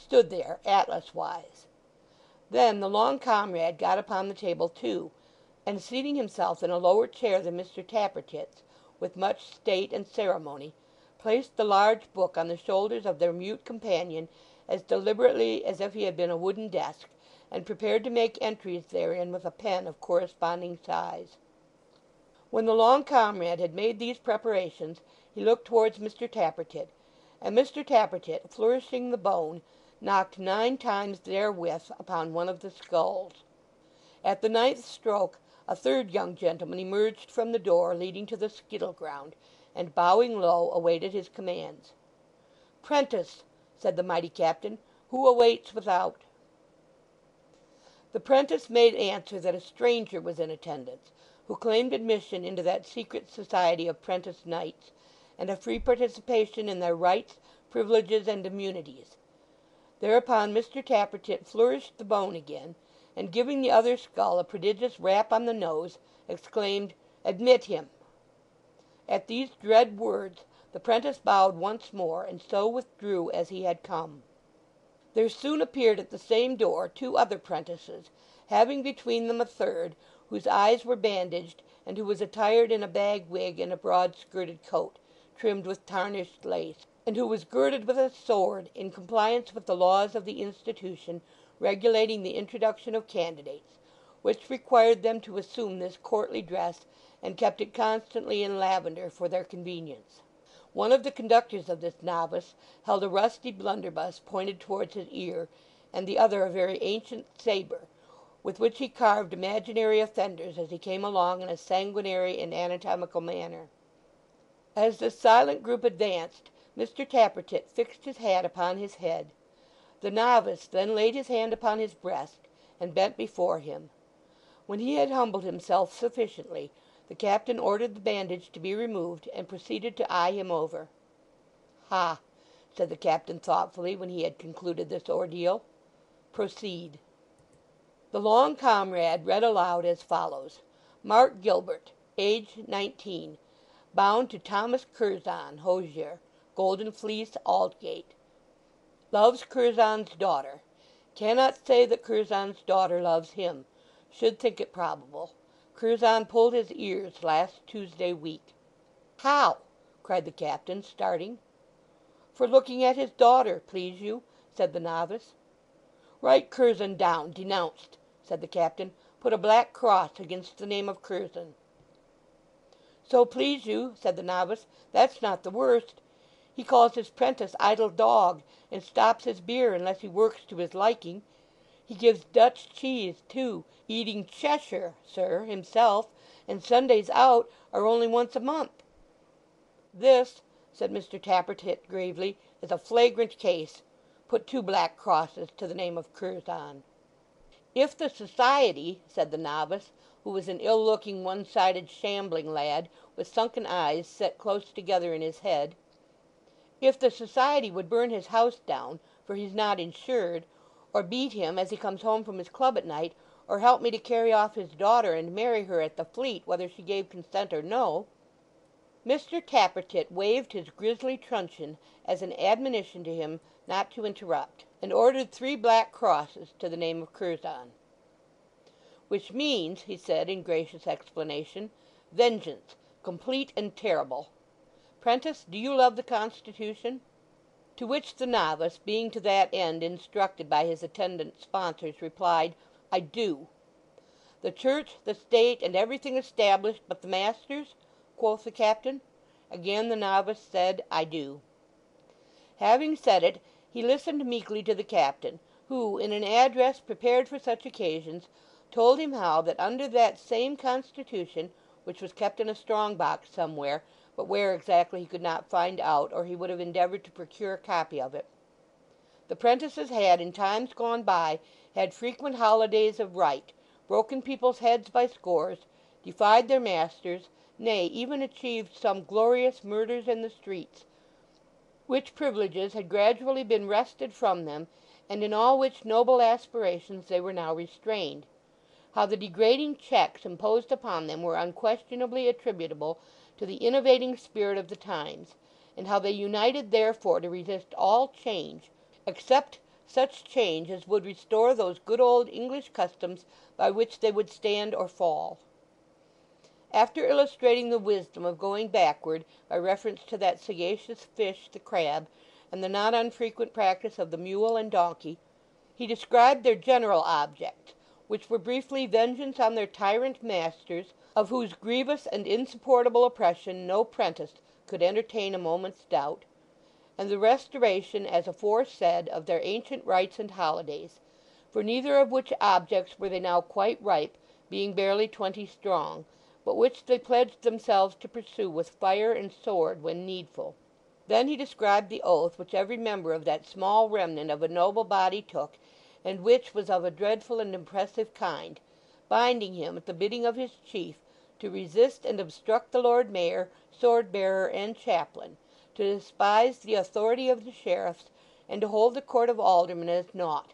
stood there, atlas-wise. Then the long comrade got upon the table too, and seating himself in a lower chair than Mr. Tappertit's, with much state and ceremony, placed the large book on the shoulders of their mute companion as deliberately as if he had been a wooden desk, and prepared to make entries therein with a pen of corresponding size. When the long comrade had made these preparations he looked towards Mr. Tappertit, and Mr. Tappertit, flourishing the bone, knocked 9 times therewith upon one of the skulls. At the 9th stroke a third young gentleman emerged from the door leading to the skittle ground, and bowing low awaited his commands. "Prentice," said the mighty captain, "who awaits without?" The prentice made answer that a stranger was in attendance, who claimed admission into that secret society of prentice knights, and a free participation in their rights, privileges, and immunities. Thereupon Mr. Tappertit flourished the bone again, and giving the other skull a prodigious rap on the nose, exclaimed, "Admit him!" At these dread words the prentice bowed once more, and so withdrew as he had come. There soon appeared at the same door 2 other prentices, having between them a third, whose eyes were bandaged, and who was attired in a bag wig and a broad-skirted coat, trimmed with tarnished lace, and who was girded with a sword, in compliance with the laws of the institution regulating the introduction of candidates, which required them to assume this courtly dress, and kept it constantly in lavender for their convenience. One of the conductors of this novice held a rusty blunderbuss pointed towards his ear, and the other a very ancient sabre, with which he carved imaginary offenders as he came along in a sanguinary and anatomical manner. As this silent group advanced, Mr. Tappertit fixed his hat upon his head. The novice then laid his hand upon his breast, and bent before him. When he had humbled himself sufficiently, the captain ordered the bandage to be removed, and proceeded to eye him over. "Ha!" said the captain thoughtfully, when he had concluded this ordeal. "Proceed." The long comrade read aloud as follows: "Mark Gilbert, age 19, bound to Thomas Curzon, hosier, Golden Fleece, Aldgate. Loves Curzon's daughter. Cannot say that Curzon's daughter loves him. Should think it probable. Curzon pulled his ears last Tuesday week." "How?" cried the captain, starting. "For looking at his daughter, please you," said the novice. "Write Curzon down, denounced," said the captain. "Put a black cross against the name of Curzon." "So please you," said the novice, "that's not the worst. He calls his prentice idle dog, and stops his beer unless he works to his liking. He gives Dutch cheese, too, eating Cheshire, sir, himself, and Sundays out are only once a month." "This," said Mr. Tappertit gravely, "is a flagrant case. Put 2 black crosses to the name of Curzon." "If the society," said the novice, who was an ill-looking, one-sided, shambling lad, with sunken eyes set close together in his head, "if the society would burn his house down, for he's not insured, or beat him as he comes home from his club at night, or help me to carry off his daughter and marry her at the Fleet, whether she gave consent or no—" Mr. Tappertit waved his grisly truncheon as an admonition to him not to interrupt, and ordered 3 black crosses to the name of Curzon. "Which means," he said in gracious explanation, "vengeance, complete and terrible. Prentice, do you love the Constitution?" To which the novice, being to that end instructed by his attendant sponsors, replied, "I do." "The Church, the State, and everything established but the masters?" quoth the captain. Again the novice said, "I do." Having said it, he listened meekly to the captain, who, in an address prepared for such occasions, told him how that under that same Constitution, which was kept in a strong box somewhere, but where exactly he could not find out, or he would have endeavoured to procure a copy of it, the prentices had in times gone by had frequent holidays of right, broken people's heads by scores, defied their masters, nay, even achieved some glorious murders in the streets, which privileges had gradually been wrested from them, and in all which noble aspirations they were now restrained; how the degrading checks imposed upon them were unquestionably attributable to the innovating spirit of the times, and how they united therefore to resist all change, except such change as would restore those good old English customs by which they would stand or fall. After illustrating the wisdom of going backward by reference to that sagacious fish the crab, and the not unfrequent practice of the mule and donkey, he described their general objects, which were briefly vengeance on their tyrant masters, of whose grievous and insupportable oppression no prentice could entertain a moment's doubt, and the restoration, as aforesaid, of their ancient rites and holidays, for neither of which objects were they now quite ripe, being barely 20 strong, but which they pledged themselves to pursue with fire and sword when needful. Then he described the oath which every member of that small remnant of a noble body took, and which was of a dreadful and impressive kind, binding him at the bidding of his chief to resist and obstruct the Lord Mayor, sword-bearer, and chaplain, to despise the authority of the sheriffs, and to hold the court of aldermen as naught,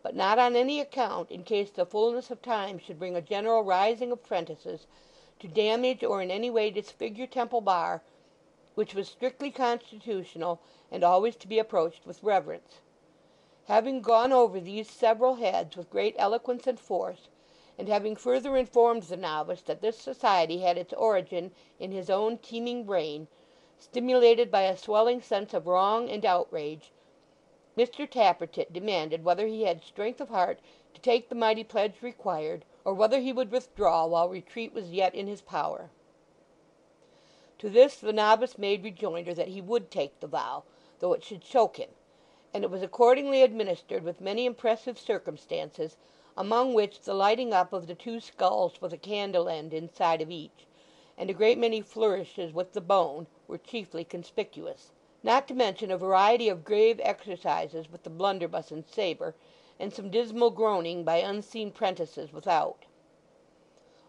but not on any account, in case the fullness of time should bring a general rising of prentices, to damage or in any way disfigure Temple Bar, which was strictly constitutional and always to be approached with reverence. Having gone over these several heads with great eloquence and force, and having further informed the novice that this society had its origin in his own teeming brain, stimulated by a swelling sense of wrong and outrage, Mr. Tappertit demanded whether he had strength of heart to take the mighty pledge required, or whether he would withdraw while retreat was yet in his power. To this the novice made rejoinder that he would take the vow, though it should choke him, and it was accordingly administered with many impressive circumstances, among which the lighting up of the 2 skulls with a candle end inside of each, and a great many flourishes with the bone, were chiefly conspicuous, not to mention a variety of grave exercises with the blunderbuss and sabre, and some dismal groaning by unseen prentices without.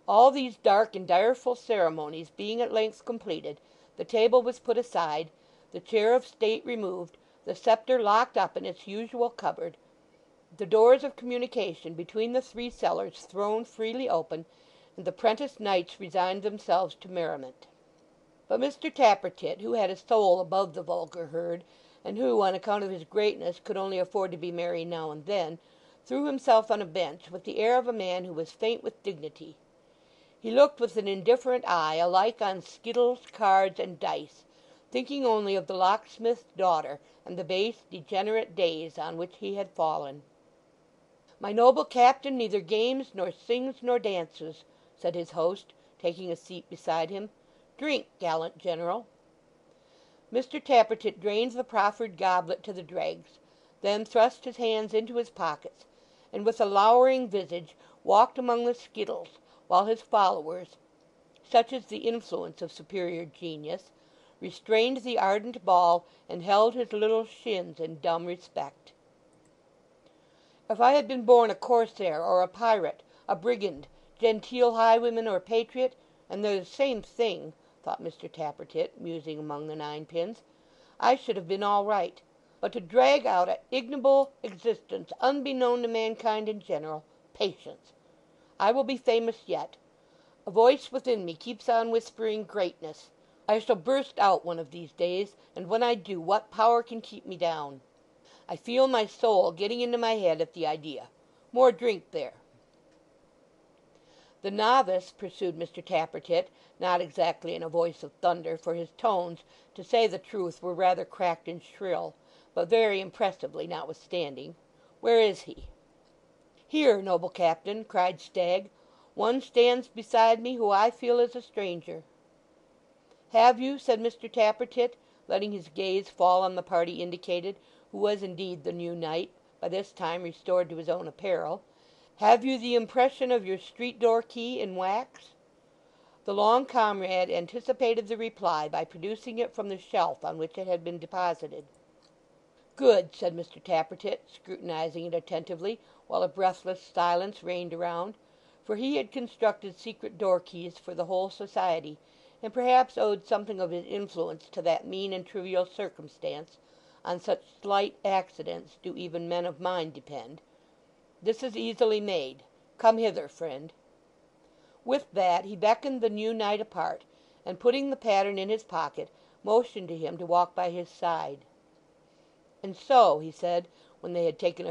All these dark and direful ceremonies being at length completed, the table was put aside, the chair of state removed, the sceptre locked up in its usual cupboard, the doors of communication between the 3 cellars thrown freely open, and the prentice knights resigned themselves to merriment. But Mr. Tappertit, who had a soul above the vulgar herd, and who, on account of his greatness, could only afford to be merry now and then, threw himself on a bench with the air of a man who was faint with dignity. He looked with an indifferent eye alike on skittles, cards, and dice, thinking only of the locksmith's daughter and the base, degenerate days on which he had fallen. "My noble captain neither games, nor sings, nor dances," said his host, taking a seat beside him. "Drink, gallant general." Mr. Tappertit drained the proffered goblet to the dregs, then thrust his hands into his pockets, and with a lowering visage walked among the skittles, while his followers, such is the influence of superior genius, restrained the ardent ball and held his little shins in dumb respect. "If I had been born a corsair or a pirate, a brigand, genteel highwayman or patriot, and they're the same thing," thought Mr. Tappertit, musing among the 9 pins, "I should have been all right. But to drag out a ignoble existence unbeknown to mankind in general, patience! I will be famous yet. A voice within me keeps on whispering greatness. I shall burst out one of these days, and when I do, what power can keep me down? I feel my soul getting into my head at the idea. More drink there." "The novice," pursued Mr. Tappertit, not exactly in a voice of thunder, for his tones, to say the truth, were rather cracked and shrill, but very impressively notwithstanding, "where is he?" "Here, noble captain," cried Stagg. "One stands beside me who I feel is a stranger." "Have you?" said Mr. Tappertit, letting his gaze fall on the party indicated, who was indeed the new knight, by this time restored to his own apparel. "Have you the impression of your street-door key in wax?" The long comrade anticipated the reply by producing it from the shelf on which it had been deposited. "Good," said Mr. Tappertit, scrutinizing it attentively, while a breathless silence reigned around, for he had constructed secret door-keys for the whole society, and perhaps owed something of his influence to that mean and trivial circumstance, on such slight accidents do even men of mind depend. "This is easily made. Come hither, friend." With that he beckoned the new knight apart, and putting the pattern in his pocket, motioned to him to walk by his side. "And so," he said, when they had taken a